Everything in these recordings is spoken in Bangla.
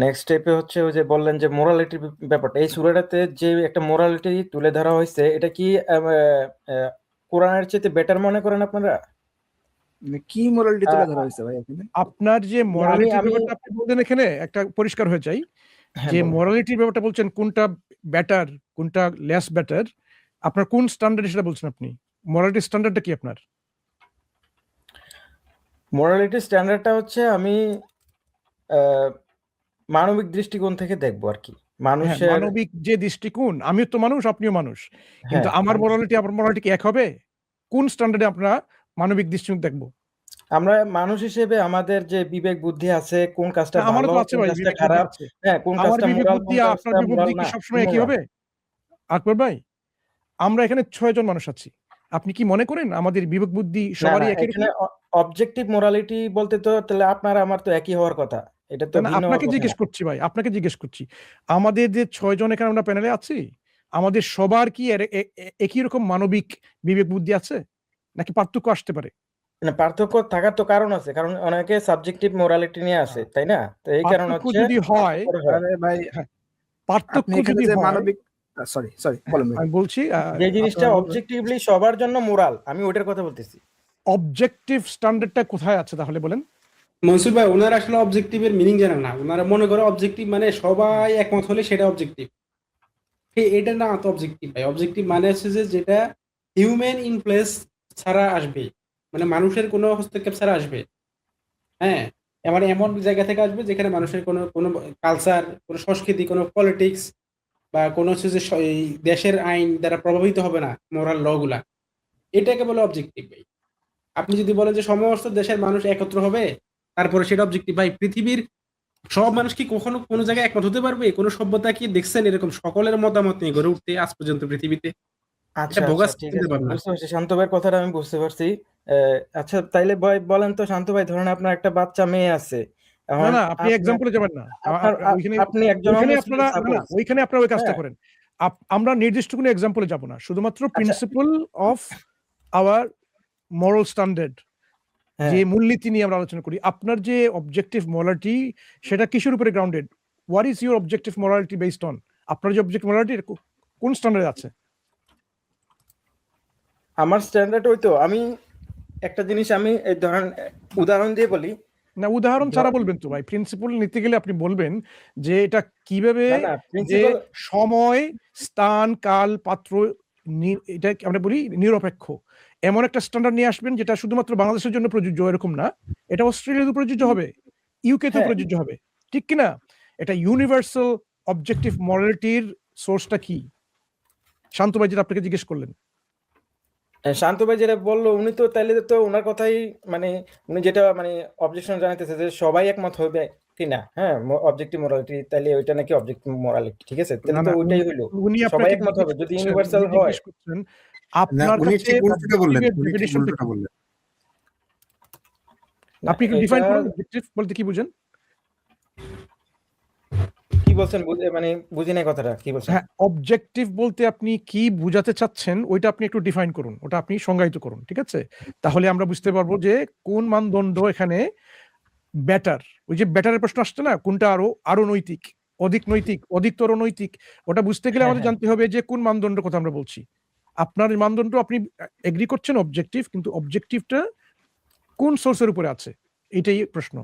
নেক্সট স্টেপে হচ্ছে ওই যে বললেন যে মোরালিটির ব্যাপারটা, এই সূরাটাতে যে একটা মোরালিটি তুলে ধরা হয়েছে, এটা কি আহ, কোরআনের চেয়ে বেটার মনে করেন আপনারা? মানে কি মোরালিটি তুলে আহ, ধরা হয়েছে ভাই এখানে? আপনার যে আমি মোরালিটির আমি ব্যাপারটা আপনি বললেন, এখানে একটা পরিষ্কার হয়ে যায় হ্যাঁ যে বলেন। মোরালিটির ব্যাপারটা বলছেন কোনটা বেটার কোনটা লেস বেটার, আপনার কোন স্ট্যান্ডার্ড সেটা বলছেন আপনি? মোরালিটি স্ট্যান্ডার্ডটা কি আপনার? মোরালিটি স্ট্যান্ডার্ডটা হচ্ছে আমি আহ, মানবিক দৃষ্টিকোণ থেকে দেখবো আর কি, হ্যাঁ, মানুষের। মানবিক যে দৃষ্টিকোণ, আমিও তো মানুষ আপনিও মানুষ, কিন্তু হ্যাঁ, আমার মোরালিটি আপনার মোরালিটি কি এক হবে? কোন স্ট্যান্ডার্ডে আমরা মানবিক দৃষ্টিকোণ দেখবো? আমরা মানুষ হিসেবে আমাদের যে বিবেক বুদ্ধি আছে, কোন কাজটা না, আমারও ভালো, তো আছে কোন ভাই, কাজটা বিবেক বুদ্ধি খারাপ, আছে। হ্যাঁ কোন আমার কাজটা বিবেক মোরাল, বুদ্ধি কোন আপনার কাজটা বিবেক মোরাল বুদ্ধি কি না, সবসময় এমন একই না। হবে? আকবর ভাই, আমরা এখানে 6 জন মানুষ আছি, আপনি কি মনে করেন আমাদের বিবেক বুদ্ধি না না, সবারই একই এখানে রকম? অবজেক্টিভ মোরালিটি বলতে তো তাহলে আপনার আমার তো একই হওয়ার কথা, এটা তো না না, ভিন্ন হওয়ার আপনাকে কথা জিজ্ঞেস না। করছি ভাই, আপনাকে জিজ্ঞেস করছি, আমাদের যে 6 জন এখানে আমরা প্যানেলে আছি, আমাদের সবার কি একই রকম মানবিক বিবেক বুদ্ধি আছে, নাকি পার্থক্য আসতে পারে? মানে পার্থক্য থাকার তো কারণ আছে, কারণ অনেকে সাবজেক্টিভ মোরালিটি নিয়ে আসে, তাই না? তো এই কারণ পার্থক্য হচ্ছে যদি হয়, পার্থক্য হয়। আরে ভাই, হ্যাঁ, আপনি পার্থক্য এখানে যদি যে হয়, মানবিক, সরি সরি হ্যাঁ, বলেন ভাই। আমি বলছি যে জিনিসটা আপনারা বলবেন অবজেক্টিভলি সবার জন্য মোরাল, আমি ওইটার কথা বলতেছি। অবজেক্টিভ স্ট্যান্ডার্ডটা কোথায় আছে তাহলে বলেন। মনসুর ভাই, ওনারা আসলে অবজেক্টিভের মিনিং জানেন না। ওনারা মনে করে অবজেক্টিভ মানে সবাই একমত হলে সেটা অবজেক্টিভ। এটা না তো অবজেক্টিভ ভাই। অবজেক্টিভ মানে হচ্ছে যে যেটা হিউম্যান ইনফ্লুয়েন্স ছাড়া আসবে, মানে মানুষের কোনো হস্তক্ষেপ ছাড়া আসবে। হ্যাঁ, মানে এমন জায়গা থেকে আসবে যেখানে মানুষের কোনো কোনো কালচার, কোনো সংস্কৃতি, কোনো পলিটিক্স বা কোনো হচ্ছে যে এই দেশের আইন দ্বারা প্রভাবিত হবে না মোরাল ল গুলা। এটাকে বলে অবজেক্টিভ ভাই। আপনি যদি বলেন যে সমস্ত দেশের মানুষ একত্র হবে, তারপরে সেটা অবজেক্টিভ ভাই। পৃথিবীর সব মানুষ কি কখনো কোনো জায়গায় একমত হতে পারবে? কোনো সভ্যতা কি দেখছেন এরকম সকলের মতামত নিয়ে গড়ে উঠতে আজ পর্যন্ত পৃথিবীতে? এটা আচ্ছা আচ্ছা, বোগাস ঠিক চিন্তা আছে, ভাবনা। বুঝতে পারছি, শান্ত ভাইয়ের কথাটা আমি বুঝতে পারছি। আচ্ছা তাইলে ভাই বলেন তো, শান্ত ভাই, ধরেন আপনার একটা বাচ্চা মেয়ে আছে, না এখন না, আপনি আপনার এক্সাম্পলে যাবেন না, আপনার ওইখানে আপনি একজন ওইখানে মুসলিম আপনারা, না না, সাপোজ। ওইখানে আপনারা ওই কাজটা হ্যাঁ, করেন। আমরা নির্দিষ্ট কোনো এক্সাম্পলে যাব না, শুধুমাত্র আচ্ছা, principle of our moral standard, হ্যাঁ যে মূলনীতি নিয়ে আমরা আলোচনা করি। আপনার যে অবজেক্টিভ মোরালিটি, সেটা কিসের উপরে grounded? What is your objective morality based on? আপনার যে অবজেক্টিভ মোরালিটি কোন স্ট্যান্ডার্ডে আছে? আমার স্ট্যান্ডার্ড ওই তো, আমি একটা জিনিস আমি এই ধরেন উদাহরণ দিয়ে বলি। না, উদাহরণ ছাড়া ধ- বলবেন তো ভাই, প্রিন্সিপল নিতে গেলে আপনি বলবেন যে এটা কিভাবে, না না, যে প্রিন্সিপাল। সময়, স্থান, কাল, পাত্র, এটা আমরা বলি নিরপেক্ষ, এমন একটা স্ট্যান্ডার্ড নিয়ে আসবেন যেটা শুধুমাত্র বাংলাদেশের জন্য প্রযোজ্য এরকম না, এটা অস্ট্রেলিয়াতে প্রযোজ্য হবে, ইউকে-তেও হ্যাঁ, প্রযোজ্য হবে, ঠিক কিনা? এটা ইউনিভার্সাল অবজেক্টিভ মরালিটির সোর্সটা কি? শান্ত ভাই যেটা আপনাকে জিজ্ঞেস করলেন। শান্ত ভাই যেটা বললো, উনি তো তাইলে তো ওনার কথাই, মানে উনি যেটা মানে অবজেকশন জানাইতেছে যে সবাই একমত হবে কিনা, হ্যাঁ অবজেক্টিভ মোরালিটি, তাইলে ওইটা নাকি অবজেক্টিভ মোরালিটি, ঠিক আছে, না তাহলে তো না, ওইটাই হইলো, উনি সবাই আপনাকে একমত জিজ্ঞেস হবে যদি করছেন, ইউনিভার্সাল উনি হয়। জিজ্ঞেস করছেন না, আপনার উনি কাছে ঠিক উল্টোটা বললেন, অবজেক্টিভের উনি ঠিক ডেফিনিশনটা উল্টোটা কি? বললেন। না আপনি একটু এটা ডিফাইন করুন অবজেক্টিভ বলতে কি বুঝেন। কি বলছেন, মানে বুঝি নাই কথাটা, কি বলছেন? হ্যাঁ, অবজেক্টিভ বলতে আপনি কি বুঝাতে চাচ্ছেন ওইটা আপনি একটু ডিফাইন করুন, ওটা আপনি সংজ্ঞায়িত করুন, ঠিক আছে? তাহলে আমরা বুঝতে পারবো যে কোন মানদণ্ড এখানে বেটার। ওই যে বেটারের প্রশ্ন আসছে না, কোনটা আরো আরো নৈতিক, অধিক নৈতিক, অধিকতর নৈতিক, ওটা বুঝতে গেলে হ্যাঁ আমাদের হ্যাঁ, জানতে হবে যে কোন মানদণ্ড কথা আমরা বলছি। আপনার মানদণ্ড আপনি এগ্রি করছেন অবজেক্টিভ, কিন্তু অবজেক্টিভটা কোন সোর্সের উপরে আছে, এটাই প্রশ্ন।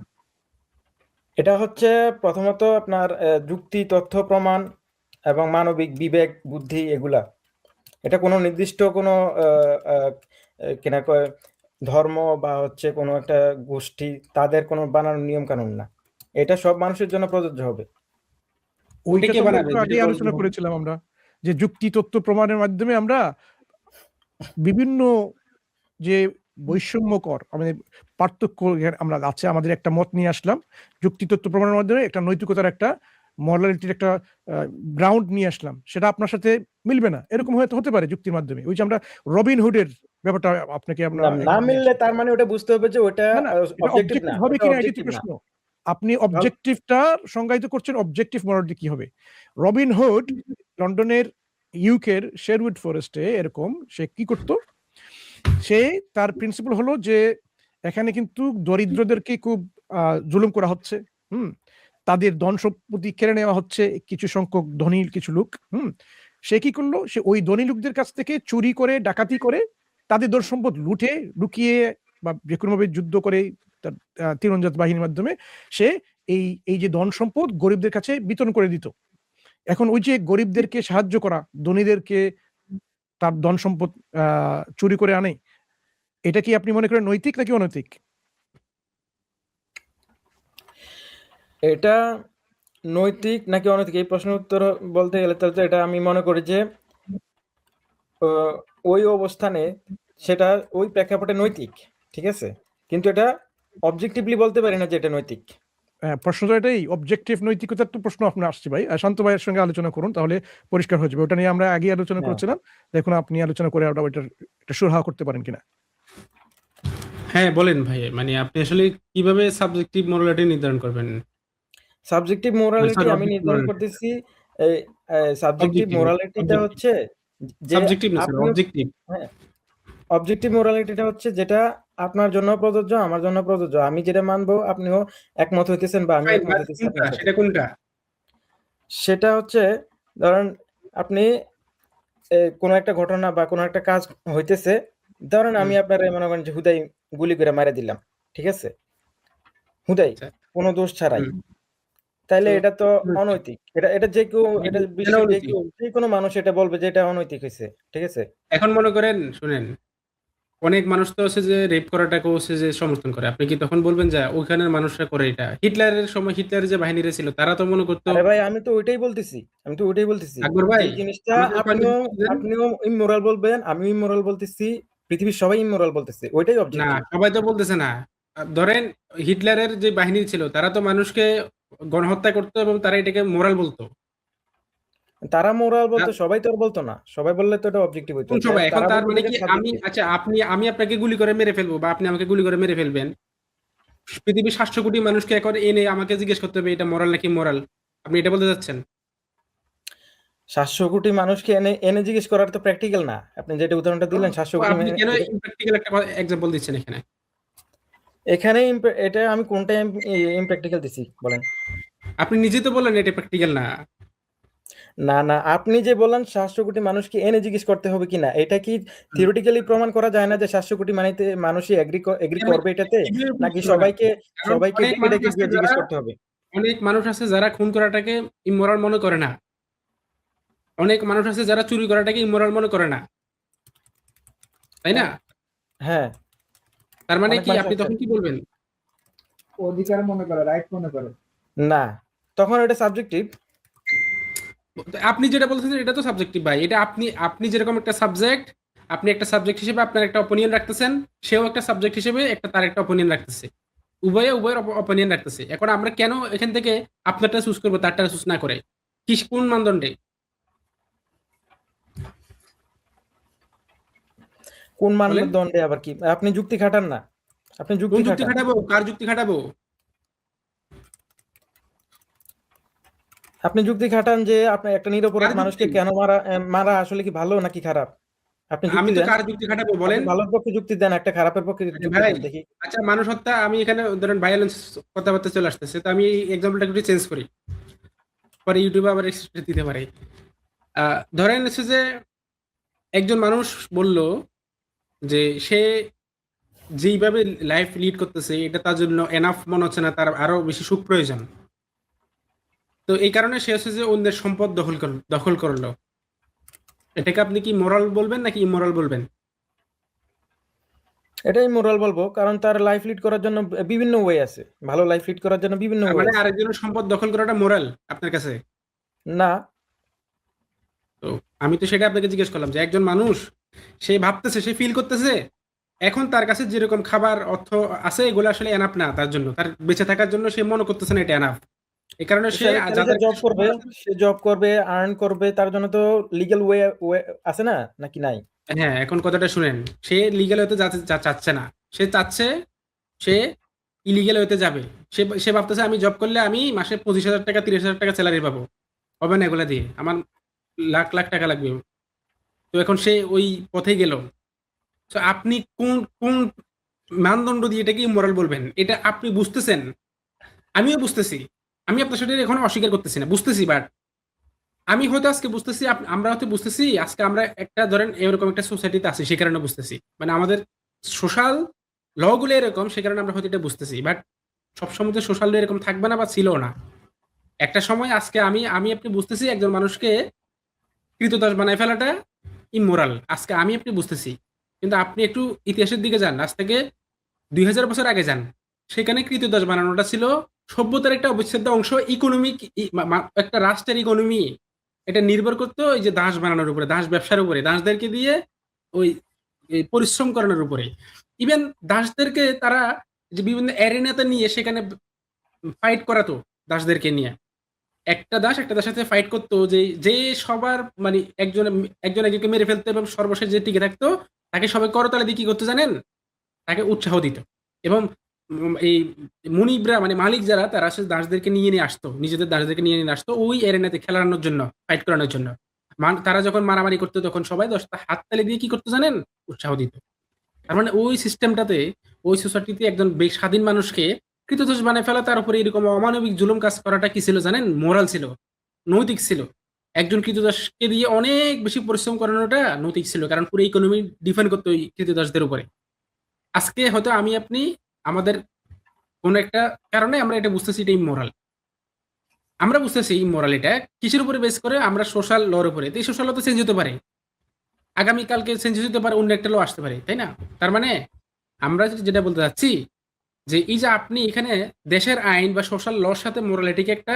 এটা হচ্ছে প্রথমত আপনার যুক্তি, তথ্য, প্রমাণ এবং মানবিক বিবেক বুদ্ধি, এগুলা। এটা কোনো নির্দিষ্ট কোনো কিনা কয় ধর্ম বা হচ্ছে কোনো একটা গোষ্ঠী, তাদের কোনো বানানো নিয়ম কানুন না, এটা সব মানুষের জন্য প্রযোজ্য হবে। ওইটা ওইটা কে তো আমরা বানাবে একটু যেটা আগে প্রযোজ্য আলোচনা হবে? করেছিলাম, আমরা যে যুক্তি, তথ্য, প্রমাণের মাধ্যমে আমরা বিভিন্ন যে বৈষম্যকর আমাদের পার্থক্য আমরা আছে, আমাদের একটা মত নিয়ে আসলাম, যুক্তি, তথ্য, প্রমাণের মাধ্যমে একটা নৈতিকতার একটা মরালিটির একটা গ্রাউন্ড নিয়ে আসলাম, সেটা আপনার সাথে মিলবে না, এরকম হয়তো হতে পারে যুক্তির মাধ্যমে। ওই যে আমরা রবিন হুডের ব্যাপারটা আপনাকে আমরা না না একবার নিয়ে মিললে আসলাম। তার মানে ওটা বুঝতে হবে যে ওটা না না, এটা অবজেক্টিভ অবজেক্টিভ না, হবে ওটা কিনা এটাই তো অবজেক্টিভ না। প্রশ্ন। আপনি অবজেক্টিভটা সংজ্ঞায়িত করছেন, অবজেক্টিভ মরালিটি কি হবে? রবিন হুড লন্ডনের, ইউকের শেরউড ফরেস্টে এরকম সে কি করতো, সে তার প্রিন্সিপাল হলো যে এখানে কিন্তু দরিদ্রদেরকে খুব জুলুম করা হচ্ছে, হুম, তাদের ধন সম্পত্তি কেড়ে নেওয়া হচ্ছে কিছু সংখ্যক ধনী কিছু লোক। সে কি করলো, সে ওই ধনী লোকদের কাছ থেকে চুরি করে ডাকাতি করে তাদের ধন সম্পদ লুটে লুকিয়ে বা যে কোনোভাবে যুদ্ধ করে তার তীরন্দাজ বাহিনীর মাধ্যমে সে এই যে ধন সম্পদ গরিবদের কাছে বিতরণ করে দিত। এখন ওই যে গরিবদেরকে সাহায্য করা, ধনীদেরকে তার ধন সম্পদ চুরি করে আনে, এটা কি আপনি মনে করেন নৈতিক নাকি অনৈতিক? এটা নৈতিক নাকি অনৈতিক এই প্রশ্নের উত্তর বলতে গেলে তাহলে তো এটা আমি মনে করি যে ওই অবস্থানে সেটা ওই প্রেক্ষাপটে নৈতিক, ঠিক আছে, কিন্তু এটা অবজেক্টিভলি বলতে পারি না যে এটা নৈতিক। প্রশ্ন তো এটাই, অবজেক্টিভ নৈতিকতার তো প্রশ্ন আপনার আসছে ভাই। শান্ত ভাইয়ের সঙ্গে আলোচনা করুন, তাহলে পরিষ্কার হয়ে যাবে। ওটা নিয়ে আমরা আগে আলোচনা করেছিলাম, দেখুন আপনি আলোচনা করে ওটা একটা সুরাহা করতে পারেন কিনা। হ্যাঁ বলেন ভাই, মানে আপনি আসলে কিভাবে সাবজেক্টিভ মোরালিটি নির্ধারণ করবেন? সাবজেক্টিভ মোরালিটি আমি নির্ধারণ করতেছি, সাবজেক্টিভ মোরালিটিটা হচ্ছে যে সাবজেক্টিভ না স্যার, অবজেক্টিভ। হ্যাঁ, অবজেক্টিভ মোরালিটিটা হচ্ছে যেটা আপনার জন্য প্রযোজ্য, আমার জন্য প্রযোজ্য। আমি যেটা মানবো আপনিও একমত হইতেছেন বা আমি একমত হইতেছি। সেটা কোনটা? সেটা হচ্ছে ধরেন আপনি কোনো একটা ঘটনা বা কোনো একটা কাজ হইতেছে, ধরেন আমি আপনার মনে করেন যে হুদাই গুলি করে মারা দিলাম, ঠিক আছে, হুদাই কোনো দোষ ছাড়াই, তাইলে এটা তো অনৈতিক। এটা যে কেউ, এটা বিশ্বের যে কোনো মানুষ এটা বলবে যে এটা অনৈতিক হয়েছে, ঠিক আছে। এখন মনে করেন শুনেন, অনেক মানুষ তো আছে যে রেপ করাটাকে হচ্ছে যে সমর্থন করে, আপনি কি তখন বলবেন যে ওইখানের মানুষরা করে এটা? হিটলারের সময় হিটলারের যে বাহিনীরা ছিল তারা তো মনে করতো। আরে ভাই আমি তো ওইটাই বলতেছি, আকবর ভাই, এই জিনিসটা আপনিও ইমোরাল বলবেন, আমিও ইমোরাল বলতেছি, পৃথিবীর সবাই ইমোরাল বলতেছে, ওইটাই না অবজেক্টিভ। সবাই তো বলতেছে না। ধরেন হিটলারের যে বাহিনী ছিল তারা তো মানুষকে গণহত্যা করতো এবং তারা এটাকে মোরাল বলতো। তারা মোরাল বলতো, সবাই তো আর বলতো না। সবাই বললে তো এটা অবজেক্টিভ হইতো। সবাই এখন তার মানে কি আমি আপনাকে গুলি করে মেরে ফেলবো বা আপনি আমাকে গুলি করে মেরে ফেলবেন, পৃথিবীর 700 কোটি মানুষকে এখন এনে আমাকে জিজ্ঞেস করতে হবে এটা মোরাল নাকি মোরাল? আপনি এটা বলতে যাচ্ছেন? 700 কোটি মানুষকে এনে এনে জিজ্ঞেস করার তো প্র্যাকটিক্যাল না। আপনি যেটা উদাহরণটা দিলেন 700 কোটি আপনি কেন ইমপ্র্যাকটিক্যাল একটা এক্সাম্পল দিচ্ছেন এখানে? এখানে এটা আমি কোনটা ইমপ্র্যাকটিক্যাল দিছি বলেন? আপনি নিজেই তো বললেন এটা প্র্যাকটিক্যাল না। না, আপনি যে বললেন 700 কোটি মানুষকে এনে জিজ্ঞেস করতে হবে কিনা, এটা কি থিওরিটিক্যালি প্রমাণ করা যায় না যে 700 কোটি মানুষই এগ্রি করবে এটাতে, নাকি সবাইকে ডেকে গিয়ে জিজ্ঞেস করতে হবে? অনেক মানুষ আছে যারা খুন করাটাকে ইমোরাল মনে করে না, অনেক মানুষ আছে যারা চুরি করাটাকে ইমোরাল মনে করে না, তাই না? হ্যাঁ, তার মানে কি আপনি তখন কি বলবেন? অধিকার মনে করে, রাইট মনে করে না, তখন এটা সাবজেক্টিভ। আপনি যেটা বলতেছেন এটা তো সাবজেক্টিভ ভাই। এটা আপনি যেরকম একটা সাবজেক্ট, আপনি একটা সাবজেক্ট হিসেবে আপনার একটা অপিনিয়ন রাখতেছেন, সেও একটা সাবজেক্ট হিসেবে তার একটা অপিনিয়ন রাখতেছে, উভয়ের অপিনিয়ন রাখতেছে। এখন আমরা কেন এখান থেকে আপনারটা চুজ করবো তারটা চুজ না করে? কোন মানদণ্ডে? কোন মানদণ্ডে আবার কি? আপনি যুক্তি খাটান না, আপনি যুক্তি খাটাবো? কার যুক্তি খাটাবো? আপনি যুক্তি খাটান যে আপনি একটা নিরপরাধ মানুষকে কেন মারা আসলে কি ভালো নাকি খারাপ? আপনি আমি যুক্তি তো দেন। কার যুক্তি খাটাবো বলেন? ভালোর পক্ষে যুক্তি দেন, একটা খারাপের পক্ষে যুক্তি দেন দেখি। আচ্ছা মানুষ হত্যা, আমি এখানে ধরেন ভায়োলেন্স কথাবার্তা চলে আসতেছে, তো আমি এক্সাম্পলটা একটু চেঞ্জ করি, পরে ইউটিউবে আবার দিতে পারে। ধরেন হচ্ছে যে একজন মানুষ বলল যে সে যেইভাবে লাইফ লিড করতেছে এটা তার জন্য এনাফ মনে হচ্ছে না, তার আরো বেশি সুখ প্রয়োজন। তো এই কারণে সে হচ্ছে যে অন্যের সম্পদ দখল করলো। এটাকে আপনি কি মোরাল বলবেন নাকি ইমোরাল বলবেন? এটাই মোরাল বলবো, কারণ তার লাইফ লিড করার জন্য বিভিন্ন ওয়ে আছে, ভালো লাইফ লিড করার জন্য বিভিন্ন ওয়ে মানে আছে। আরেকজনের সম্পদ দখল করাটা মোরাল আপনার কাছে? না, তো আমি তো সেটা আপনাকে জিজ্ঞেস করলাম যে একজন মানুষ সে ভাবতেছে, সে ফিল করতেছে এখন তার কাছে যেরকম খাবার অর্থ আছে এগুলো আসলে এনাফ না তার জন্য, তার বেঁচে থাকার জন্য সে মনে করতেছে না এটা এনাফ। এই কারণে সে জব করবে, আর্ন করবে, তার জন্য তো লিগ্যাল ওয়ে আছে না, নাকি নাই? হ্যাঁ, এখন কথাটা শুনেন, সে লিগ্যাল হতে চাচ্ছে না, সে চাচ্ছে সে ইলিগ্যাল হতে যাবে। সে ভাবতেছে আমি জব করলে আমি মাসে 25,000 টাকা 30,000 টাকা স্যালারি পাবো, হবে না এগুলা দিয়ে, আমার লাখ লাখ টাকা লাগবে। তো এখন সে ওই পথে গেল। তো আপনি কোন কোন মানদণ্ড দিয়ে এটাকে ইমোরাল বলবেন? এটা আপনি বুঝতেছেন, আমিও বুঝতেছি, আমি আপনার সাথে এখন অস্বীকার করতেছি না, বুঝতেছি, বাট আমি হয়তো আজকে বুঝতেছি, আমরা হয়তো বুঝতেছি আজকে আমরা একটা ধরেন এরকম একটা সোসাইটিতে আছি, সে কারণে বুঝতেছি, মানে আমাদের সোশ্যাল ল গুলো এরকম, সে কারণে আমরা হয়তো এটা বুঝতেছি, বাট সবসময় তো সোশ্যাল ল এরকম থাকবে না বা ছিল না। একটা সময় আজকে আমি আমি আপনি বুঝতেছি একজন মানুষকে কৃতদাস বানায় ফেলাটা ইমোরাল, আজকে আমি আপনি বুঝতেছি। কিন্তু আপনি একটু ইতিহাসের দিকে যান, আজ থেকে 2000 বছর আগে যান, সেখানে কৃতদাস বানানোটা ছিল সভ্যতার একটা অবিচ্ছেদ্য অংশ। ইকোনমিক, একটা রাষ্ট্রের ইকোনমি এটা নির্ভর করতো ওই যে দাস বানানোর উপরে, দাস ব্যবসার উপরে, দাসদেরকে দিয়ে ওই এই পরিশ্রম করানোর উপরে। ইভেন দাসদেরকে তারা যে বিভিন্ন অ্যারেনাতে নিয়ে সেখানে ফাইট করাতো দাসদেরকে নিয়ে। একটা দাস একটা দাসের সাথে ফাইট করতো, যে যে সবার মানে একজন একজন একজনকে মেরে ফেলতো এবং সর্বশেষ যে টিকে থাকতো তাকে সবাই করতালে দিয়ে কি করতো জানেন, তাকে উৎসাহ দিত। এবং এই মুনিবরা মানে মালিক যারা, তারা আসলে দাসদেরকে নিয়ে নিয়ে আসতো, নিজেদের দাসদেরকে নিয়ে নিয়ে আসতো ওই এরেনাতে খেলানোর জন্য, ফাইট করানোর জন্য। তারা যখন মারামারি করতো তখন সবাই 10টা হাততালি দিয়ে কি করতো জানেন, উৎসাহ দিত। তার মানে ওই সিস্টেমটাতে, ওই সোসাইটিতে একজন স্বাধীন মানুষকে কৃতদাস বানায় ফেলা, তার উপরে এরকম অমানবিক জুলুম কাজ করাটা কি ছিল জানেন, মোরাল ছিল, নৈতিক ছিল। একজন কৃতদাসকে দিয়ে অনেক বেশি পরিশ্রম করানোটা নৈতিক ছিল, কারণ পুরো ইকোনমি ডিপেন্ড করতো ওই কৃতদাসদের উপরে। আজকে হয়তো আমি আপনি আমাদের কোন একটা কারণে আমরা এটা বুঝতেছি এটা ইমোরাল, আমরা বুঝতেছি ইমোরাল। এটা কিসের উপরে বেস করে, আমরা সোশ্যাল লর উপরে। এই সোশ্যাল ল তো চেঞ্জ হতে পারে, আগামীকালকে চেঞ্জ হতে পারে, অন্য একটা ল আসতে পারে, তাই না? তার মানে আমরা যেটা বলতে চাচ্ছি যে এই যে আপনি এখানে দেশের আইন বা সোশ্যাল লর সাথে মোরালিটিকে একটা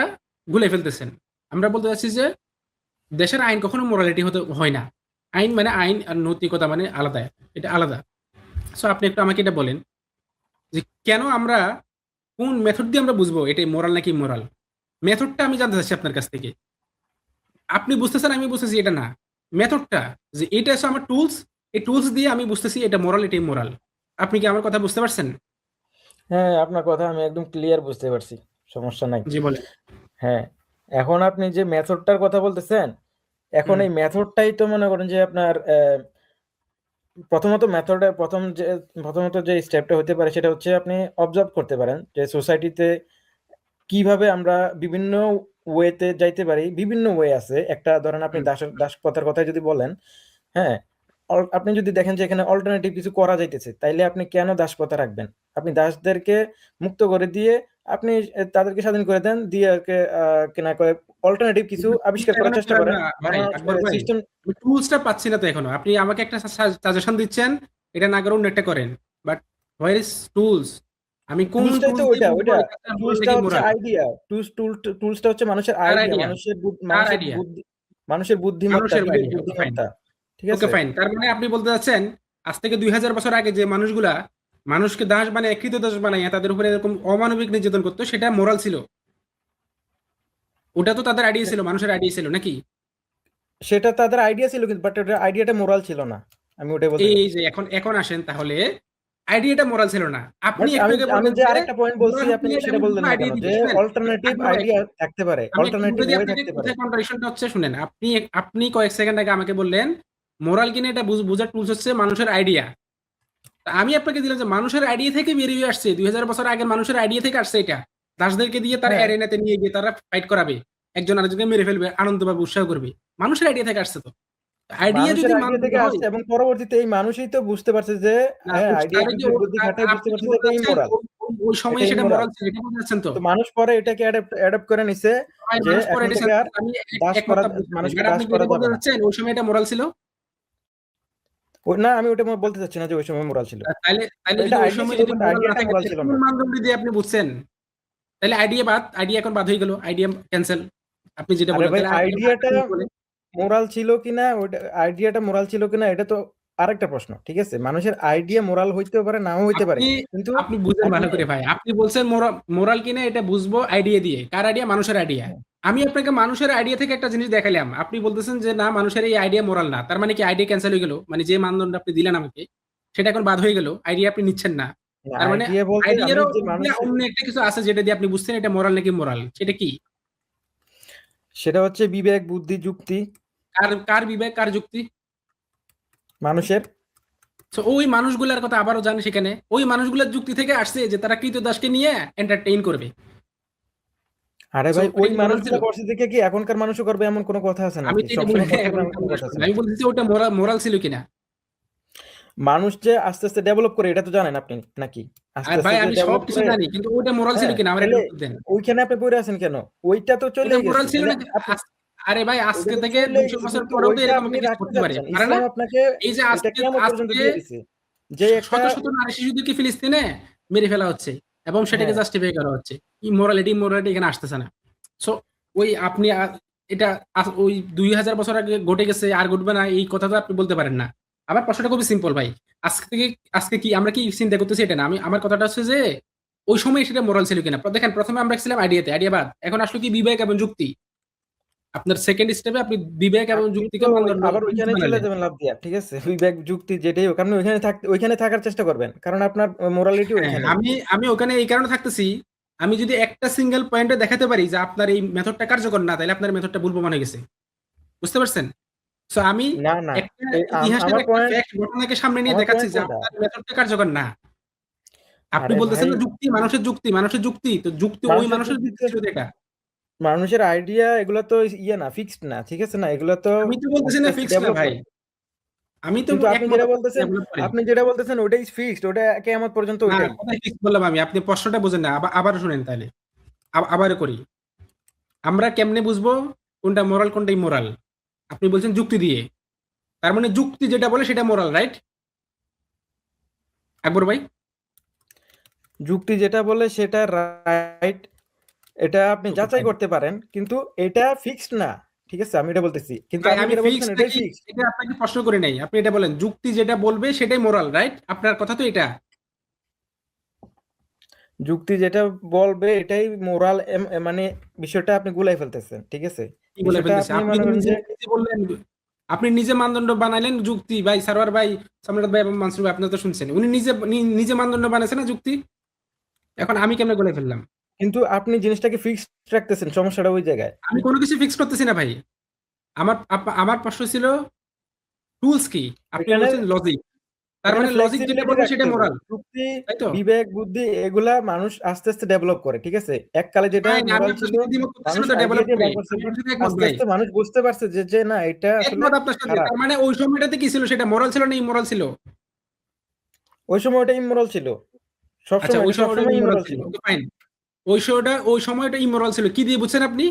গুলে ফেলতেছেন। আমরা বলতে চাচ্ছি যে দেশের আইন কখনো মোরালিটি হতে হয় না। আইন মানে আইন, আর নৈতিকতা মানে আলাদা, এটা আলাদা। সো আপনি একটু আমাকে এটা বলেন যে কেন আমরা, কোন মেথড দিয়ে আমরা বুঝবো এটা মোরাল নাকি ইমোরাল? মেথডটা আমি জানতে চাচ্ছি আপনার কাছ থেকে। আপনি বুঝতেছেন, আমি বুঝতেছি এটা না। মেথডটা, যে এটা হচ্ছে আমার টুলস, এই টুলস দিয়ে আমি বুঝতেছি এটা মোরাল এটা ইমোরাল। আপনি কি আমার কথা বুঝতে পারছেন? হ্যাঁ, আপনার কথা আমি একদম ক্লিয়ার বুঝতে পারছি, সমস্যা নাই। জি বলেন। হ্যাঁ, এখন আপনি যে মেথডটার কথা বলতেছেন, এখন হুম। এই মেথডটাই তো মনে করেন যে আপনার প্রথমত যে স্টেপটা হতে পারে সেটা হচ্ছে আপনি অবজার্ভ করতে পারেন যে সোসাইটিতে কিভাবে আমরা বিভিন্ন ওয়েতে যাইতে পারি। বিভিন্ন ওয়ে আছে। একটা ধরেন আপনি দাসপ্রথার কথাই যদি বলেন, হ্যাঁ, আপনি যদি দেখেন যে এখানে অল্টারনেটিভ কিছু করা যাইতেছে, তাইলে আপনি কেন দাসপ্রথা রাখবেন? আপনি দাসদেরকে মুক্ত করে দিয়ে আপনি তাদেরকে স্বাধীন করে দেন, দিয়ে কেনা করে অল্টারনেটিভ কিছু আবিষ্কার করার চেষ্টা করেন। ভাই আকবর ভাই, সিস্টেম আমি টুলসটা পাচ্ছি না তো এখনো। আপনি আমাকে একটা সাজেশন দিচ্ছেন, এটা না করে অন্য একটা করেন, বাট হোয়ার ইজ টুলস? আমি কোন টুলসটাই তো টুলস দিয়ে ওইটা বুঝবো ওইটা এটা মোরাল টুলসটা নাকি হচ্ছে মোরাল? আইডিয়া। টুলসটা হচ্ছে মানুষের কার আইডিয়া, আইডিয়া? কার আইডিয়া? মানুষের বুদ্ধিমত্তা, মানুষের বিবেক আইডিয়া। ওকে ফাইন, বুদ্ধিমত্তা। ঠিক ওকে আছে? ফাইন। তার মানে আপনি বলতে চাচ্ছেন আজ থেকে 2000 বছর আগে যে মানুষগুলা মানুষকে দাস বানায়, কৃতদাস বানাইয়া তাদের উপরে এরকম অমানবিক নির্যাতন করতো, সেটা মোরাল ছিল? ওটা তো তাদের আইডিয়া ছিল, মানুষের আইডিয়া ছিল নাকি? সেটা তাদের আইডিয়া ছিল, কিন্তু বাট ওটা আইডিয়াটা মোরাল ছিল না। আমি ওটাই বলতে এই চাচ্ছি। যে এখন এখন আসেন তাহলে, আইডিয়াটা মোরাল ছিল না। আপনি বাট একটু আমি আগে আমি বললেন যে যে আরেকটা পয়েন্ট বলছি, মোরাল আপনি হচ্ছে সেটা আমি বললেন না আইডিয়া কেন? যে দিচ্ছি, শুনেন। অল্টারনেটিভ আকবর ভাই, আইডিয়া থাকতে পারে, আমি একটু অল্টারনেটিভ যদি ওয়ে আপনাকে থাকতে পারে। কোথায় কন্ট্রাডিকশনটা হচ্ছে শুনেন। আপনি আপনি কয়েক সেকেন্ড আগে আমাকে বললেন মোরাল কিনা এটা বোঝার টুলস হচ্ছে মানুষের আইডিয়া। আমি আপনাকে দিলাম যে মানুষের আইডিয়া থেকে বেরিয়ে আসছে, 2000 বছর আগের মানুষের আইডিয়া থেকে আসছে এটা। দাসদেরকে দিয়ে তার হ্যাঁ, অ্যারেনাতে নিয়ে গিয়ে তারা ফাইট করাবে, একজন আরেকজনকে মেরে ফেলবে, আনন্দ পাবে, উৎসাহ করবে। মানুষের আইডিয়া থেকে আসছে তো। আইডিয়া মানুষের যদি আইডিয়া মানতে থেকে হয়, আসছে এবং পরবর্তীতে এই মানুষই তো বুঝতে পারছে যে না হ্যাঁ, আইডিয়া তাহলে কি বিবেক বুদ্ধি খাটাই বুঝতে আপনি কি পারছে যে বলতে এটা চাচ্ছেন ইমোরাল। ওই এটা সময়ে সেটা ইমোরাল। মোরাল ছিল, এটা বলতে চাচ্ছেন তো? তো মানুষ পরে এটাকে অ্যাডাপ্ট করে নিছে ভাই, যে মানুষ পরে এখন এটা থেকে আর আমি দাস একমত করা, আপনার সাথে। মানুষকে বাট দাস আপনি কি করা এটা বলতে যাবে না। চাচ্ছেন ওই সময় এটা মোরাল ছিল? না, আমি ওটা বলতে চাচ্ছি না যে ওই সময় মোরাল ছিল। তাইলে তাইলে যদি এটা ওই আইডিয়া সময় ছিল, যদি বাট মোরাল না আইডিয়াটা থাকে মোরাল তাহলে ছিল কোন না। মানদণ্ড দিয়ে আপনি বুঝছেন? তাহলে আইডিয়া বাদ, আইডিয়া এখন বাদ হয়ে গেল, আইডিয়া ক্যান্সেল। আপনি যেটা আরে বললেন ভাই, তাহলে আইডিয়া বাদ আইডিয়াটা বলে। মোরাল ছিল কিনা, ওইটা আইডিয়াটা মোরাল ছিল কিনা এটা তো আরেকটা প্রশ্ন। ঠিক আছে, মানুষের আইডিয়া মোরাল হইতেও পারে, নাও হইতে পারে, আপনি কিন্তু আপনি বুঝেন আপনি ভালো করে ভাই। আপনি বলছেন মোরাল কিনা এটা বুঝবো আইডিয়া দিয়ে। কার আইডিয়া? মানুষের আইডিয়া। আমি আপনাকে মানুষের আইডিয়া থেকে একটা জিনিস দেখালাম, আপনি বলতেছেন যে না মানুষের এই আইডিয়া মোরাল না। তার মানে কি আইডিয়া ক্যান্সেল হয়ে গেল? মানে যে মানদণ্ড আপনি দিলেন আমাকে সেটা এখন বাদ হয়ে গেল, আইডিয়া আপনি নিচ্ছেন না। তার মানে আইডিয়া বলতে আমি আইডিয়ারও যে মানুষ, অন্য একটা কিছু আছে যেটা দিয়ে আপনি বুঝছেন এটা মোরাল নাকি মোরাল, সেটা কি? সেটা হচ্ছে বিবেক বুদ্ধি যুক্তি কার কার বিবেক, কার যুক্তি? মানুষের। তো ওই মানুষগুলার কথা আবারও জানি, সেখানে ওই মানুষগুলোর যুক্তি থেকে আসছে যে তারা কৃতদাসকে নিয়ে এন্টারটেইন করবে। আরে সো ভাই ওটা ওই কি মোরাল ছিল? মানুষগুলো করছে দেখে কি এখনকার মানুষও করবে এমন কোনো কথা আছে আমি নাকি? তো এটা বলি সবসময় না, করতে হবে এখন এমন কোনো কথা আছে আমি নাকি? বলতেছি ওটা মোরাল ছিল কিনা। মানুষ যে আস্তে আস্তে ডেভেলপ করে এটা তো জানেন আপনি নাকি? আস্তে আর আস্তে ভাই যে আমি ডেভেলপ সবকিছু করে, জানি, কিন্তু ওটা মোরাল ছিল হ্যাঁ, কিনা আমার তাহলে একটা উত্তর দেন। ওইখানে আপনি পড়ে আছেন কেন? ওইটা তো ওটা চলেই মোরাল গেছে। ছিল মানে নাকি? আপনি, আরে ভাই ওইটা আজকে তো থেকে চলেই 200 গেছে বছর কিন্তু পরেও তো ওইটা এরকম আপনি একটা কিছু রাখতে করতে পারে, চাচ্ছেন। পারে না? ইসলাম আপনাকে এই যে এটা আজকে কিয়ামত পর্যন্ত আজকে দিয়ে দিছে। যে একটা, শত শত নারী শিশুদেরকে ফিলিস্তিনে মেরে ফেলা হচ্ছে এবং সেটাকে হ্যাঁ, জাস্টিফাই করা হচ্ছে। ইমোরালিটি এখানে আসতেছে না। সো ওই আপনি এটা ওই 2000 বছর আগে ঘটে গেছে আর ঘটবে না এই কথা তো আপনি বলতে পারেন না। আমার প্রশ্নটা খুবই সিম্পল ভাই। আজকে কি আমরা কি চিন্তা করতেছি এটা না, আমার কথাটা হচ্ছে যে ওই সময় সেটা মোরাল ছিল কিনা। দেখেন প্রথমে আমরা ছিলাম আইডিয়াবাদ, এখন আসলো কি বিবেক এবং যুক্তি। আপনার সেকেন্ড স্টেপে আপনি বিবেক এবং আপনি তো যুক্তিকে মানদণ্ড আবার ওইখানে চলে বানালেন। যাবেন লাফ দিয়া। ঠিক আছে? বিবেক যুক্তি যেটাই হোক আপনি ওইখানে থাকার চেষ্টা করবেন। কারণ আপনার মোরালিটি হ্যাঁ, ওইখানেই। আমি ওখানে এই কারণে থাকতেছি, আমি যদি একটা সিঙ্গেল পয়েন্টে দেখাতে পারি যে আপনার এই মেথডটা কার্যকর না, তাহলে আপনার মেথডটা ভুল প্রমাণ হয়ে গেছে। বুঝতে পারছেন? সো আমি না, না। একটা ইতিহাসের আমার একটা পয়েন্ট, ফ্যাক্ট ঘটনাকে সামনে নিয়ে আমার দেখাচ্ছি পয়েন্ট যে কোনটা? আপনার মেথডটা কার্যকর না। আপনি আরে বলতেছেন ভাই, না যুক্তি, মানুষের যুক্তি, তো যুক্তি ওই মানুষের মানুষের যুক্তি যুক্তিতে ছিল তো এটা। মানুষের আইডিয়া এগুলো তো ইয়ে না, ফিক্সড না। ঠিক আছে না? এগুলো তো আমি তো বলতেছি আস্তে না আস্তে ফিক্স না ডেভেলপ ভাই। করে। আমি তো কিন্তু আপনি একমত যেটা আপনার সাথে বলতেছেন, ডেভেলপ করি। ওটাই ফিক্সড, ওটা কিয়ামত পর্যন্ত না, ওইটাই। কোথায় ফিক্স বললাম আমি? আপনি প্রশ্নটা বুঝেন না। আবারও শুনেন তাহলে। আবারও করি। আমরা কেমনে বুঝবো কোনটা মোরাল কোনটা ইমোরাল? আপনি বলছেন যুক্তি দিয়ে। তার মানে যুক্তি যেটা বলে সেটা মোরাল, রাইট? আকবর ভাই, যুক্তি যেটা বলে সেটা রাইট, এটা আপনি ওকে যাচাই ফাইন। করতে পারেন, কিন্তু এটা ফিক্সড না। ঠিক আছে? আমি এটা বলতেছি, কিন্তু ভাই আপনি আমি যেটা ফিক্স বলতেছেন এটাই নাকি ফিক্সড। এটা আপনাকে প্রশ্ন করে নাই। আপনি এটা বলেন যুক্তি যেটা বলবে সেটাই মোরাল, রাইট? আপনার কথা তো এটা। যুক্তি যেটা বলবে এটাই মোরাল, মানে বিষয়টা আপনি গুলাই ফেলতেছেন। ঠিক আছে? কি বলে বিষয়টা ফেলতেছে? আপনি আপনি মনে তো করেন নিজে যে, নিজে বললেন, আপনি নিজে মানদণ্ড বানাইলেন যুক্তি। ভাই সারোয়ার ভাই, সম্রাট ভাই এবং মানসুর ভাই, আপনারা তো শুনছেন। উনি নিজে মানদণ্ড বানাইছে না যুক্তি। এখন আমি কেমনে করে ফেললাম? কিন্তু আপনি জিনিসটাকে ফিক্সড রাখতেছেন, সমস্যাটা ওই জায়গায়। আমি কোনো কিছু ফিক্স করতেছি না ভাই। আমার প্রশ্ন ছিল টুলস কি? আপনি এখানে বলছেন লজিক। তার এখানে মানে লজিক যেটা ফ্লেক্সিবিলিটি বলবে রাখতে সেটা হবে। মোরাল, যুক্তি, তাই তো? বিবেক, বুদ্ধি এগুলা মানুষ আস্তে আস্তে ডেভেলপ করে। ঠিক আছে? এককালে যেটা ফাইন, আমি মোরাল আপনার ছিল, সাথে দ্বিমত করতেছি মানুষ না তো আইডিয়া ডেভেলপ দিয়ে করে। বের করছে, আমি বাট আপনার সাথে একমত আস্তে ভাই। আস্তে মানুষ বুঝতে পারছে যে না, এটা আসলে একমত আপনার সাথে। খারাপ। তার মানে ওই সময়টাতে কি ছিল, সেটা মোরাল ছিল না ইমোরাল ছিল? ওই সময় ওটা ইমোরাল ছিল। আচ্ছা, সবসময় ওই এটা সময়টা সবসময় ইমোরাল ইমোরাল ছিল। ছিল। Okay fine. ওই সময়টা ইমোরাল ছিল। কি দিয়ে বুঝছেন আপনি?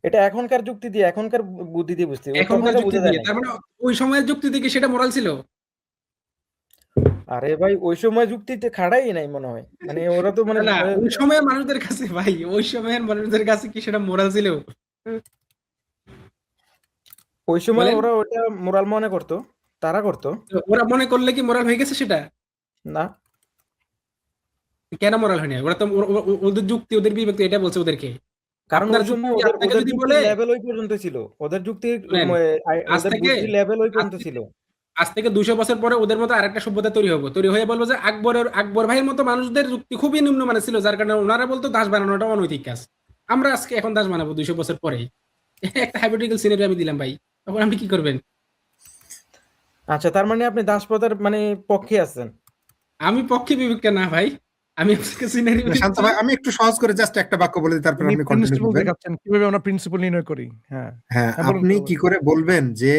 এটা এখনকার যুক্তি দিয়ে, এখনকার বুদ্ধি দিয়ে বুঝছি। তখন এখনকার এটা যুক্তি বোঝা যায় দিয়ে। নাই। তার মানে ওই সময়ের যুক্তি থেকে সেটা মোরাল ছিল। আরে ভাই, ওই সময় যুক্তিতে খাড়াই নাই মনে হয়। মানে ওরা তো না, মানে না, ওই সময়ের মানুষদের কাছে ভাই, ওই সময়ের মানুষদের কাছে কি সেটা মোরাল ছিল? ওই সময় বলেন। ওরা ওটা মোরাল মনে করতো, তারা করতো তো ওরা মনে করলে কি মোরাল হয়ে গেছে সেটা? না। কেন মোরাল হয়নি? ওরা তো ওদের যুক্তি ওদের বিবেক তো এটা বলছে ওদেরকে। কারণ আপনার ওই যুক্তি সময় ওদের আপনাকে ওদের যদি বলে যুক্তির লেভেল ওই পর্যন্ত ছিল। ওদের যুক্তির শুনেন, আজ ওদের থেকে বুদ্ধির লেভেল ওই আজ পর্যন্ত থেকে ছিল। আজ থেকে 200 বছর পরে ওদের মতো আরেকটা সভ্যতা তৈরি হয়ে বলবো যে আকবর ভাইয়ের মতো মানুষদের যুক্তি খুবই নিম্নমানের ছিল, যার কারণে ওনারা বলতো দাস বানানোটা অনৈতিক কাজ। আমরা আজকে এখন দাস বানাবো 200 বছর পরে। একটা হাইপোথেটিক্যাল সিনারিও আমি দিলাম ভাই। তখন আপনি কি করবেন? আচ্ছা, তার মানে আপনি দাসপ্রথার মানে পক্ষে আছেন। আমি পক্ষে বিবেককে না ভাই। আমি আপনাকে সিনারিও না, শান্ত দিচ্ছি। ভাই, আমি একটু সহজ করে জাস্ট একটা বাক্য বলে দিই, তারপর উনি আপনি কন্টিনিউ প্রিন্সিপাল করবেন। দেখাচ্ছেন কিভাবে আমরা প্রিন্সিপাল নির্ণয় করি। হ্যাঁ, হ্যাঁ, হ্যাঁ, বলুন আপনি তো। কি করে বলবেন যে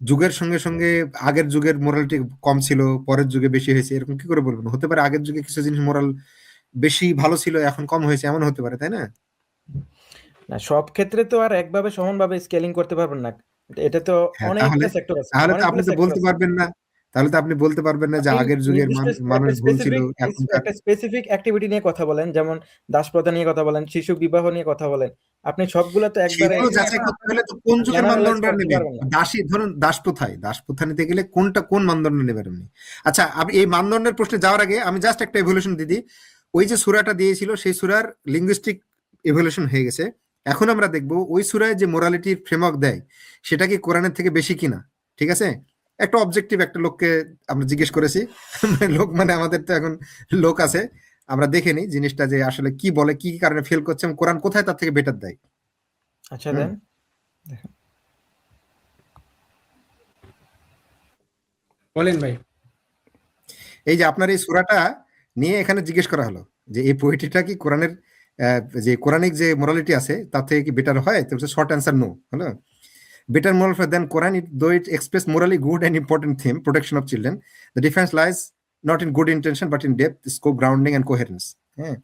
যুগের সঙ্গে সঙ্গে আগের যুগের মোরালিটি কম ছিল, পরের যুগে বেশি হয়েছে, এরকম কি করে বলবেন? হতে পারে আগের যুগে কিছু জিনিস মোরাল বেশি ভালো ছিল, এখন কম হয়েছে, এমন হতে পারে, তাই না? না, সব ক্ষেত্রে তো আর একভাবে সমানভাবে স্কেলিং করতে পারবেন না। এটা তো হ্যাঁ, তাহলে অনেকগুলো সেক্টর আছে, তাহলে তো আপনি অনেকগুলো তো সেক্টর বলতে আছে। পারবেন না। তাহলে তো আপনি বলতে পারবেন না যে আপনি আগের যুগের নির্দিষ্ট মানুষ ভুল ছিল, এখনকার। একটা স্পেসিফিক অ্যাক্টিভিটি নিয়ে কথা বলেন, যেমন দাসপ্রথা নিয়ে কথা বলেন, শিশু বিবাহ নিয়ে কথা বলেন। আপনি সবগুলা তো একবারে সেগুলো যাচাই করতে হলে তো কোন যুগের জেনারেলাইজ মানদণ্ড করতে নেবেন? পারবেন না। দাসী ধরুন, দাসপ্রথা নিতে গেলে কোন মানদণ্ড নেবেন আপনি? আচ্ছা, আপনি এই মানদণ্ডের প্রশ্নে যাওয়ার আগে আমি জাস্ট একটা এভলিউশন দিদি। ওই যে সূরাটা দিয়েছিল সেই সূরার লিঙ্গুইস্টিক এভলিউশন হয়ে গেছে। এখন আমরা দেখব ওই সূরায় যে মোরালিটির ফ্রেমওয়ার্ক দেয় সেটা কি কোরআনের থেকে বেশি কিনা। ঠিক আছে? একটা অবজেক্টিভ একটা লোককে আমরা জিজ্ঞেস করেছি। লোক মানে আমাদের তো এখন লোক আছে, আমরা দেখে নিই জিনিসটা যে আসলে কি বলে, কি কারণে ফেল করছে এবং কোরআন কোথায় তার থেকে বেটার দেয়। আচ্ছা, হুম। দেন। বলেন ভাই। এই যে আপনার এই সূরাটা নিয়ে এখানে জিজ্ঞেস করা হলো যে এই পোয়েট্রিটা কি কোরআনের যে কোরআনিক যে মোরালিটি আছে তার থেকে কি বেটার হয়? তো শর্ট অ্যান্সার নো। হলো better moral than Quran, though it express morally good and important theme, protection of children. The difference lies not in good intention but in depth, scope, grounding and coherence. হ্যাঁ,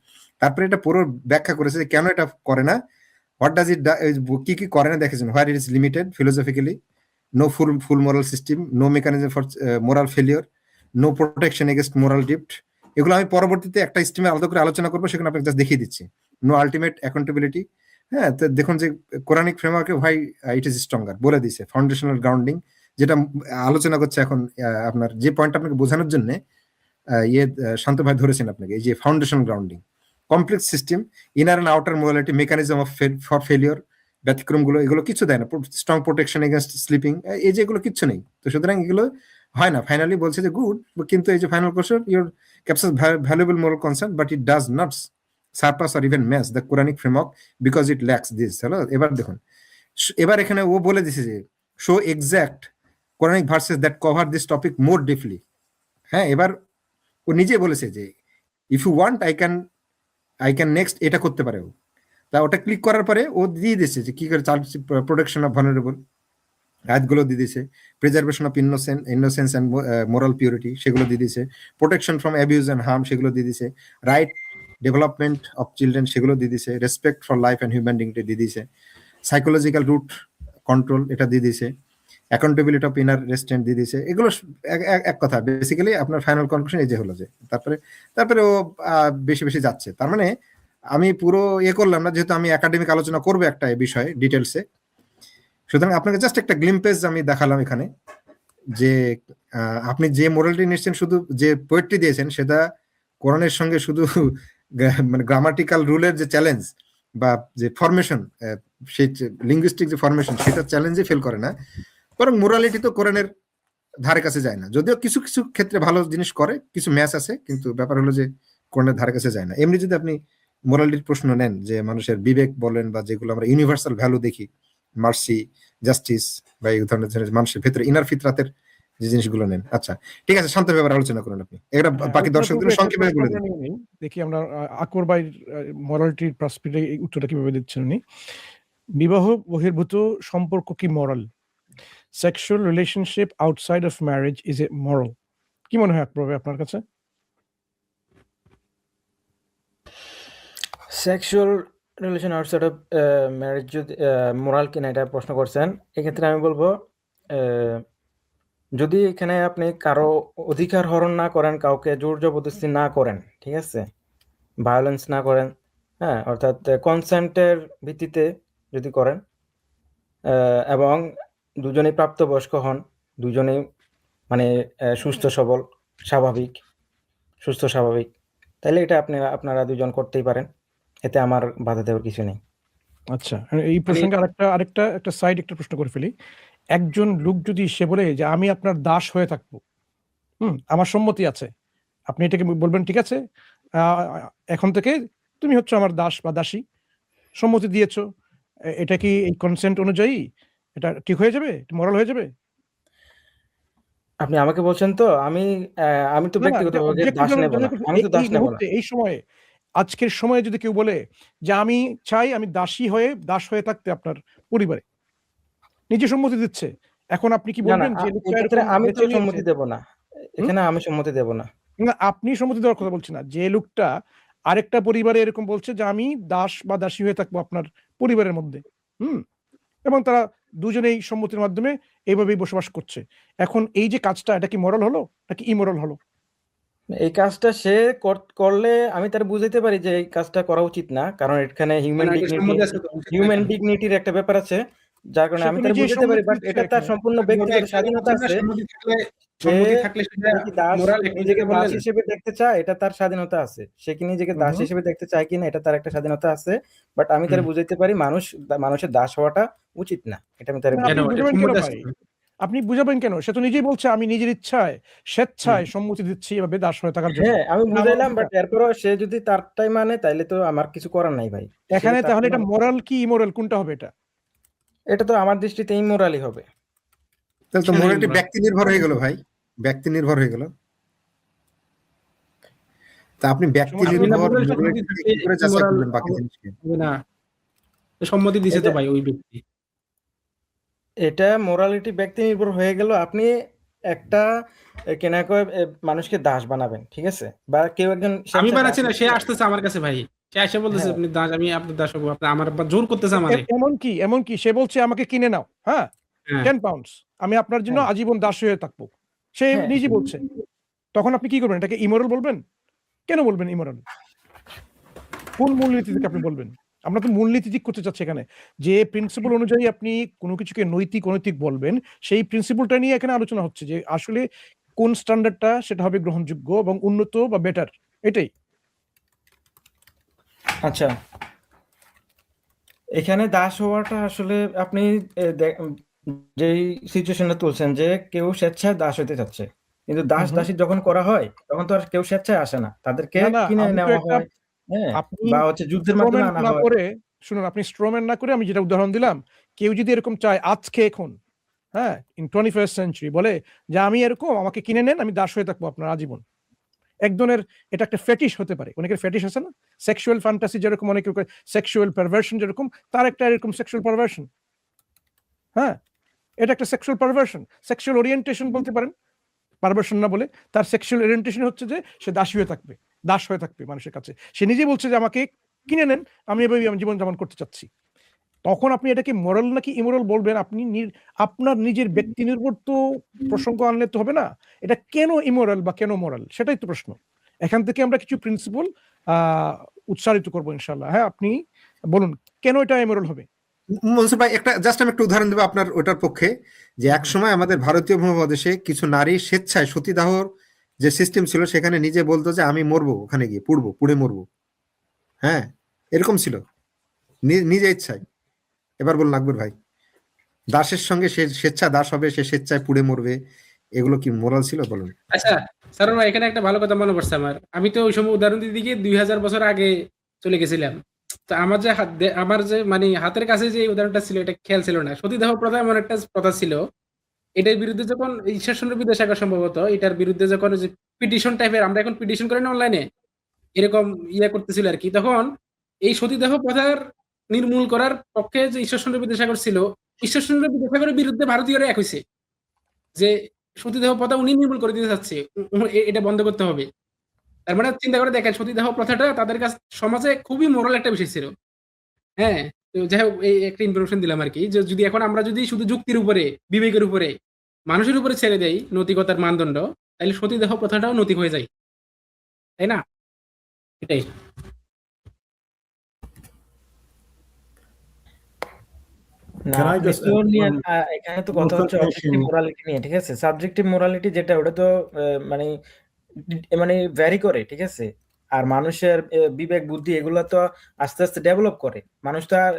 তারপরে এটা পুরো ব্যাখ্যা করেছে যে কেন এটা করে না, হোয়াট ডাজ ইট, কি কি করে না দেখেছেন, where it is limited philosophically, no full moral system, no mechanism for moral failure, no protection against moral dipped. এগুলো আমি পরবর্তীতে একটা স্ট্রিমে আলাদা করে আলোচনা করবো, সেখানে আপনাকে জাস্ট দেখিয়ে দিচ্ছি। No ultimate accountability. হ্যাঁ, তো দেখুন যে কোরআনিক ফ্রেমওয়ার্কে ভাই ইট ইজ স্ট্রঙ্গার বলে দিছে, ফাউন্ডেশনাল গ্রাউন্ডিং যেটা আলোচনা করছে এখন। আপনার যে পয়েন্ট আপনাকে বোঝানোর জন্য শান্ত ভাই ধরেছেন আপনাকে, এই যে foundational grounding, complex system, inner and outer morality, mechanism of for failure, ব্যতিক্রমগুলো এগুলো কিছু দেয় না, স্ট্রং প্রোটেকশন এগেনস্ট স্লিপিং, এই যে এগুলো কিচ্ছু নেই। তো সুতরাং এগুলো হয় না। ফাইনালি বলছে যে গুড, কিন্তু এই যে final question, your captures valuable moral consent but it does not surpass or even match the Quranic framework because it lacks this. Hello, এবার দেখুন, এবার এখানে ও বলে দিছে যে show exact Quranic verses that cover this topic more deeply. হ্যাঁ, এবার ও নিজে বলেছে যে if you want I can next এটা করতে পারে ও। তা ওটা ক্লিক করার পরে ও দিয়ে দিয়েছে যে কি করে চাইল্ড প্রোটেকশন অফ ভালনারেবল আয়াতগুলো দিয়ে দিয়েছে, preservation of innocence and moral purity সেগুলো দিয়ে দিয়েছে, protection from abuse and harm সেগুলো দিয়ে দিয়েছে, রাইট ডেভেলপমেন্ট অফ চিলড্রেন সেগুলো দিয়ে দিয়েছে, respect for life and human dignity দিয়ে দিয়েছে, সাইকোলজিক্যাল রুট কন্ট্রোল এটা দিয়ে দিয়েছে, অ্যাকাউন্টেবিলিটি অফ ইনার রেস্টেন্ট দিয়ে দিয়েছে। এগুলো এক কথা বেসিক্যালি আপনার ফাইনাল কনক্লুশন এই যে হলো যে তারপরে ও বেশি বেশি যাচ্ছে। তার মানে আমি পুরো করলাম না, যেহেতু আমি একাডেমিক আলোচনা করবো একটা বিষয়ে ডিটেলসে, সুতরাং আপনাকে জাস্ট একটা গ্লিম্পেজ আমি দেখালাম এখানে যে আপনি যে মোরালিটি নিচ্ছেন, শুধু যে পোয়েট্রি দিয়েছেন সেটা কোরআনের সঙ্গে শুধু মানে গ্রামাটিক্যাল রুলের যে চ্যালেঞ্জ বা যে ফরমেশন, সেই লিঙ্গুইস্টিক যে ফরমেশন সেটা চ্যালেঞ্জে ফেল করে না, বরং মোরালিটি তো কোরআনের ধারে কাছে যায় না। যদিও কিছু কিছু ক্ষেত্রে ভালো জিনিস করে, কিছু ম্যাচ আছে, কিন্তু ব্যাপার হলো যে কোরআনের ধারে কাছে যায় না। এমনি যদি আপনি মোরালিটির প্রশ্ন নেন, যে মানুষের বিবেক বলেন বা যেগুলো আমরা ইউনিভার্সাল ভ্যালু দেখি, মার্সি, জাস্টিস বা এই ধরনের মানুষের ভেতরে ইনার ফিতরাতের যে জিনিসগুলো নেন। আচ্ছা, ঠিক আছে, শান্ত ব্যাপারে আলোচনা করুন আপনি, এটা বাকি দর্শকদের সংক্ষেপে বলে দিন। দেখি আমরা আকবর ভাই মরালিটির পার্সপেক্টিভে এই উত্তরটা কিভাবে দিচ্ছেন উনি। বিবাহ বহির্ভূত সম্পর্ক কি moral? Sexual relationship outside of marriage is a moral? কি মনে হয় আকবর ভাই আপনার কাছে? Sexual relation outside of marriage যদি মোরাল কিনা এটা প্রশ্ন করছেন, এক্ষেত্রে আমি বলবো যদি এখানে আপনি কারো অধিকার হরণ না করেন, কাউকে জোর জবরদস্তি না করেন, ঠিক আছে, ভায়োলেন্স না করেন, হ্যাঁ, অর্থাৎ কনসেন্টের ভিত্তিতে যদি করেন এবং দুজনেই প্রাপ্তবয়স্ক হন, দুজনেই মানে সুস্থ সবল স্বাভাবিক, তাহলে এটা আপনারা দুজন করতেই পারেন, এতে আমার বাধা দেওয়ার কিছু নেই। আচ্ছা, এই প্রসঙ্গে আরেকটা একটা সাইড একটা প্রশ্ন করে ফেলি। একজন লোক যদি সে বলে যে আমি আপনার দাস হয়ে থাকবো, আমার সম্মতি আছে, আপনি এটাকে বলবেন ঠিক আছে, এখন থেকে তুমি হচ্ছে আমার দাস বা দাসী, সম্মতি দিয়েছো, এটা কি এই কনসেন্ট অনুযায়ী এটা ঠিক হয়ে যাবে, মরাল হয়ে যাবে? আপনি আমাকে বলছেন তো, আমি তো ব্যক্তিগতভাবে দাস নেব না, আমি তো দাস নেব না। এই সময়ে, আজকের সময়ে যদি কেউ বলে যে আমি চাই আমি দাস হয়ে থাকতে আপনার পরিবারে, নিজে সম্মতি দিচ্ছে, এখন আপনি কি বলবেন যে আমি তো সম্মতি দেব না, এখানে আমি সম্মতি দেব না। না, আপনি সম্মতি দেওয়ার কথা বলছি না, যে লোকটা আরেকটা পরিবারে এরকম বলছে যে আমি দাস বা দাসী হয়ে থাকবো আপনার পরিবারের মধ্যে, এবং তারা দুজনেই সম্মতির মাধ্যমে এইভাবেই বসবাস করছে, এখন এই যে কাজটা, এটা কি মরাল হলো নাকি ইমোরাল হলো? এই কাজটা সে করলে আমি তার বুঝাইতে পারি যে এই কাজটা করা উচিত না, কারণ এখানে হিউম্যান ডিগনিটির একটা ব্যাপার আছে, যার কারণে আমি তার বুঝাইতে পারি, বাট এটা তার সম্পূর্ণ ব্যক্তিগত স্বাধীনতা আছে। নিজেকে দাস হিসেবে দেখতে চায়, এটা তার স্বাধীনতা আছে, সে কি নিজেকে দাস হিসেবে দেখতে চায় কিনা এটা তার একটা স্বাধীনতা আছে, বাট আমি তার বুঝাইতে পারি মানুষের দাস হওয়াটা উচিত না, এটা আমি তার। আপনি বুঝাবেন কেন? সে তো নিজেই বলছে আমি নিজের ইচ্ছায় স্বেচ্ছায় সম্মতি দিচ্ছি এভাবে দাস হয়ে থাকার জন্য। হ্যাঁ, আমি বুঝাইলাম, বাট এরপরও সে যদি তারটাই মানে তাইলে তো আমার কিছু করার নাই ভাই। এখানে তাহলে এটা মোরাল কি ইমোরাল কোনটা হবে? এটা তো আমার দৃষ্টিতে ইমোরালই হবে। তাহলে তো মোরালিটি ব্যক্তি নির্ভর হয়ে গেল ভাই, ব্যক্তি নির্ভর হয়ে গেল। তা আপনি ব্যক্তি আপনি আপনি না নির্ভর বললেন morality সম্মতি কে কি করে যাচাই ইমোরাল করবেন বাকি জিনিসকে? হবে না, তো সম্মতি দিছে তো এটা ভাই ওই ব্যক্তি। এটা মোরালিটি ব্যক্তি নির্ভর হয়ে গেল। আপনি একটা কেনা করে মানুষকে দাস বানাবেন, ঠিক আছে, বা কেউ একজন আমি স্বেচ্ছায় দাস বানাচ্ছি না, সে হতে চায়। আসতেছে আমার কাছে ভাই, সে এসে বলতেছে হ্যাঁ আপনি দাস, আমি আপনার দাস হবো, আপনি আমার বা জোর করতেছে আমারে। এমন কি সে বলছে আমাকে কিনে নাও, হ্যাঁ, হ্যাঁ 10 পাউন্ডস, আমি আপনার জন্য হ্যাঁ আজীবন দাস হয়ে থাকবো, সে হ্যাঁ নিজে বলছে। তখন আপনি কি করবেন? এটাকে ইমোরাল বলবেন? কেন বলবেন ইমোরাল? কোন মূলনীতি থেকে আপনি বলবেন? আমরা তো মূলনীতি ঠিক করতে চাচ্ছি এখানে, যে প্রিন্সিপাল অনুযায়ী আপনি কোনো কিছুকে নৈতিক অনৈতিক বলবেন, সেই প্রিন্সিপালটা নিয়ে এখানে আলোচনা হচ্ছে, যে আসলে কোন স্ট্যান্ডার্ডটা সেটা হবে গ্রহণযোগ্য এবং উন্নত বা বেটার, এটাই। আচ্ছা, এখানে দাস হওয়াটা আসলে আপনি যেই সিচুয়েশনটা তুলছেন যে কেউ স্বেচ্ছায় দাস হতে চাচ্ছে, কিন্তু দাস হুম। দাসী যখন করা হয় তখন তো আর কেউ স্বেচ্ছায় আসে না, তাদেরকে না কিনে আমি তো নেওয়া একটা, হয়, হ্যাঁ, আপনি বা হচ্ছে যুদ্ধের মাধ্যমে স্ট্রোম্যান আনা না হয়। করে, শুনুন, আপনি স্ট্রোম্যান না করে, আমি যেটা উদাহরণ দিলাম, কেউ যদি এরকম চায় আজকে এখন, হ্যাঁ, ইন 21st সেঞ্চুরি বলে যে আমি এরকম, আমাকে কিনে নেন, আমি দাস হয়ে থাকবো আপনার আজীবন। একজনের এটা একটা ফেটিশ হতে পারে, অনেকের ফেটিশ আছে না, সেক্সুয়াল ফ্যান্টাসি যেরকম, অনেকের সেক্সুয়াল পারভার্সন যেরকম, তার একটা এরকম সেক্সুয়াল পারভার্সন, হ্যাঁ, এটা একটা সেক্সুয়াল পারভার্সন, সেক্সুয়াল ওরিয়েন্টেশন বলতে পারেন, পারভার্সন না বলে। তার সেক্সুয়াল ওরিয়েন্টেশন হচ্ছে যে সে দাসী হয়ে থাকবে, দাস হয়ে থাকবে মানুষের কাছে। সে নিজেই বলছে যে আমাকে কিনে নেন, আমি এভাবেই আমি জীবন যাপন করতে চাচ্ছি। তখন আপনি এটাকে মোরাল নাকি ইমোরাল বলবেন, আপনি আপনার নিজের ব্যক্তি নির্ভর তো প্রসঙ্গ আনলে তো হবে না। এটা কেন ইমোরাল বা কেন মোরাল, সেটাই তো প্রশ্ন। এখান থেকে আমরা কিছু প্রিন্সিপাল উচ্চারিত করবো ইনশাল্লাহ। হ্যাঁ, আপনি বলুন কেন এটা ইমোরাল হবে। মনসুর ভাই, জাস্ট আমি একটা উদাহরণ দেবো আপনার ওটার পক্ষে, যে এক সময় আমাদের ভারতীয় উপমহাদেশে কিছু নারী স্বেচ্ছায় সতীদাহর যে সিস্টেম ছিল সেখানে নিজে বলতো যে আমি মরবো, ওখানে গিয়ে পুড়ে মরবো। হ্যাঁ, এরকম ছিল, নিজে ইচ্ছায়। এবার বলুন আকবর ভাই, দাসের সঙ্গে সে স্বেচ্ছা দাস হবে, সে স্বেচ্ছায় পুড়ে মরবে, এগুলো কি মোরাল ছিল বলুন? আচ্ছা স্যার, এখানে একটা ভালো কথা মনে পড়ছে আমার। আমি তো ওই সময় উদাহরণ দিতে গিয়ে 2000 বছর আগে চলে গেছিলাম। তো আমার যে আমার যে মানে হাতের কাছে যে উদাহরণটা ছিল, এটা খেয়াল ছিল না। সতীদাহ প্রথা এমন একটা প্রথা ছিল, এটার বিরুদ্ধে যখন ঈশ্বরচন্দ্র বিদ্যাসাগর সম্ভবত এটার বিরুদ্ধে যখন যে পিটিশন টাইপের, আমরা এখন পিটিশন করি না অনলাইনে, এরকম করতেছিল আর কি, তখন এই সতীদাহ প্রথার নির্মূল করার পক্ষে যে ঈশ্বরচন্দ্র বিদ্যাসাগর ছিল, ঈশ্বরচন্দ্র বিদ্যাসাগরের বিরুদ্ধে ভারতীয়রা এক হয়েছে যে সতীদাহ প্রথা উনি নির্মূল করে দিতে চাচ্ছে, এটা বন্ধ করতে হবে। তার মানে চিন্তা করে দেখেন, সতীদাহ প্রথাটা তাদের কাছে সমাজে খুবই মোরাল একটা বিষয় ছিল। হ্যাঁ, তো যাই হোক, এই একটা ইনফরমেশন দিলাম আর কি, যে যদি এখন আমরা যদি শুধু যুক্তির উপরে, বিবেকের উপরে, মানুষের উপরে ছেড়ে দেই নৈতিকতার মানদণ্ড, তাহলে সতীদাহ প্রথাটাও নৈতিক হয়ে যায়, তাই না? এটাই। না, Can I আপনি just তো add নিয়ে one এখানে তো more কথা হচ্ছে clarification? অবজেক্টিভ মোরালিটি নিয়ে, ঠিক আছে। সাবজেক্টিভ মোরালিটি যেটা, ওটা তো মানে মানে ভ্যারি করে, ঠিক আছে। আর মানুষের বিবেক বুদ্ধি এগুলো তো আস্তে আস্তে ডেভেলপ করে। মানুষ তো আর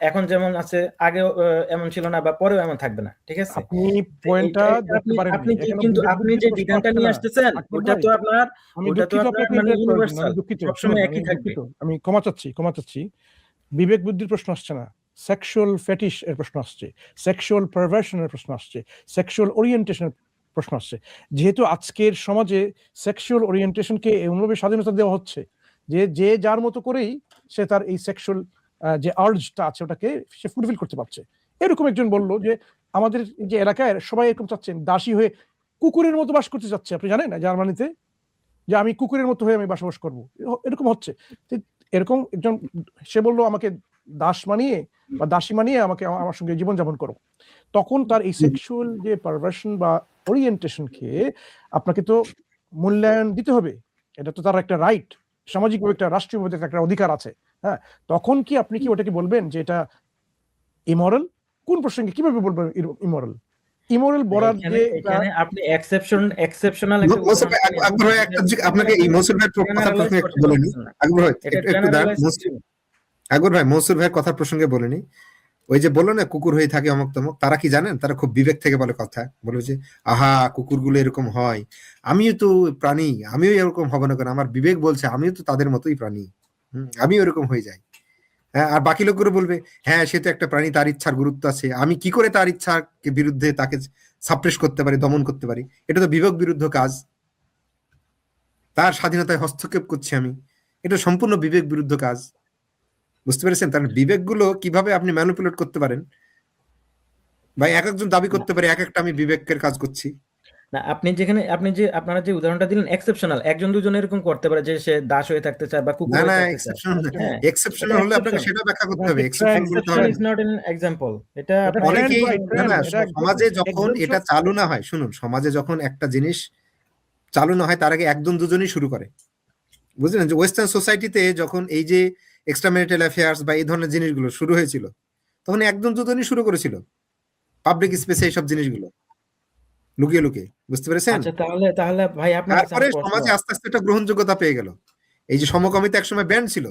এখন যেমন আছে আগেও এমন ছিল না, বা পরেও এমন থাকবে না, ঠিক আছে। আপনি পয়েন্টটা ধরতে পারেননি। আপনি এখানে কিন্তু বিবেক আপনি বুদ্ধির যে প্রশ্ন বিধানটা আসছে নিয়ে না। আসতেছেন, আকবর ওটা ভাই, তো আপনার আমি ওটা তো দুঃখিত, আপনার আপনাকে মানে interrupt করার জন্য, ইউনিভার্সাল, আমি দুঃখিত, শুনুন, সবসময় একই আমি থাকবে। দুঃখিত, আমি ক্ষমা চাচ্ছি। বিবেক বুদ্ধির প্রশ্ন আসছে না, সেক্সুয়াল ফেটিশ এর প্রশ্ন আসছে, সেক্সুয়াল পারভার্সনের প্রশ্ন আসছে, সেক্সুয়াল ওরিয়েন্টেশনের প্রশ্ন আসছে। যেহেতু আজকের সমাজে সেক্সুয়াল ওরিয়েন্টেশনকে এমনভাবে স্বাধীনতা দেওয়া হচ্ছে যে যার মতো করেই সে তার এই সেক্সুয়াল যে আর্জটা আছে ওটাকে সে ফুলফিল করতে পারছে। এরকম একজন বলল যে আমাদের যে এলাকায় সবাই এরকম চাচ্ছেন, দাসী হয়ে কুকুরের মতো বাস করতে চাচ্ছে। আপনি জানেন না জার্মানিতে যে আমি কুকুরের মতো হয়ে আমি বসবাস করবো, এরকম হচ্ছে। এরকম একজন সে বললো আমাকে দাস মানিয়ে বা দাসী মানিয়ে আমাকে আমার সঙ্গে জীবনযাপন করো। তখন তার এই সেক্সুয়াল যে পারভার্সন বা ওরিয়েন্টেশনকে আপনাকে তো মূল্যায়ন দিতে হবে। এটা তো তার একটা রাইট, সামাজিকভাবে একটা রাষ্ট্রীয়ভাবে একটা অধিকার আছে। হ্যাঁ, তখন কি আপনি কি ওটাকে বলবেন যে এটা ইমোরাল? কোন প্রসঙ্গে কিভাবে বলবেন ইমোরাল? ইমোরাল বলার যে এখানে আপনি এক্সেপশনাল একটা মনসুর ভাই, আকবর ভাই, আপনাকে এই মনসুর ভাইয়ের কথা প্রসঙ্গে একটু বলে নি। আকবর ভাই একটু দাঁড়ান। আকবর ভাই, মনসুর ভাইয়ের কথা প্রসঙ্গে বলে নি। ওই যে বললো না কুকুর হয়ে থাকে অমুক তমুক, তারা কি জানেন? তারা খুব বিবেক থেকে বলে কথা, বলে যে আহা কুকুরগুলো এরকম হয়, আমিও তো প্রাণী, আমিও এরকম হব না কেন, আমার বিবেক বলছে আমিও তো তাদের মতোই প্রাণী, আমিও এরকম হয়ে যাই। হ্যাঁ, আর বাকি লোকগুলো বলবে হ্যাঁ সে তো একটা প্রাণী, তার ইচ্ছার গুরুত্ব আছে, আমি কি করে তার ইচ্ছার বিরুদ্ধে তাকে সাপ্রেস করতে পারি, দমন করতে পারি, এটা তো বিবেক বিরুদ্ধ কাজ। তার স্বাধীনতায় হস্তক্ষেপ করছি আমি, এটা সম্পূর্ণ বিবেক বিরুদ্ধ কাজ। বুঝতে পেরেছেন? তার বিবেকগুলো কিভাবে আপনি ম্যানিপুলেট করতে পারেন, বা এক একজন দাবি করতে পারে এক একটা আমি বিবেকের কাজ করছি। না, আপনি যে আপনারা যে উদাহরণটা দিলেন এক্সেপশনাল, একজন দুজন এরকম করতে পারে যে সে দাস হয়ে থাকতে চায় বা কুকুর না হয়ে না, থাকতে চায়। এক্সেপশন হ্যাঁ, এক্সেপশন এটা হলে আপনাকে exception. সেটা ব্যাখ্যা করতে এটা হবে, একটা এক্সেপশন trend. বলতে এক্সেপশন হবে ইজ নট এন এক্সাম্পল। এটা এটা আপনার trend অনেকেই by না trend, না, এটা একদম সমাজে যখন exemption. এটা চালু না হয়, শুনুন, সমাজে যখন একটা জিনিস চালু না হয় তার আগে একজন দুজনই শুরু করে। বুঝলেন? যে ওয়েস্টার্ন সোসাইটিতে যখন এই যে এক্সট্রা ম্যারিটাল অ্যাফেয়ার্স বা এই ধরনের জিনিসগুলো শুরু হয়েছিল, তখন একজন দুজনই শুরু করেছিল পাবলিক স্পেসে এইসব জিনিসগুলো লুকিয়ে লুকিয়ে। বুঝতে পেরেছেন? আচ্ছা, তাহলে ভাই আপনার কাছে তারপরে আমার প্রশ্ন। সমাজে আস্তে আস্তে একটা গ্রহণযোগ্যতা পেয়ে গেল। এই যে সমকামিতা একসময় ব্যান্ড ছিল,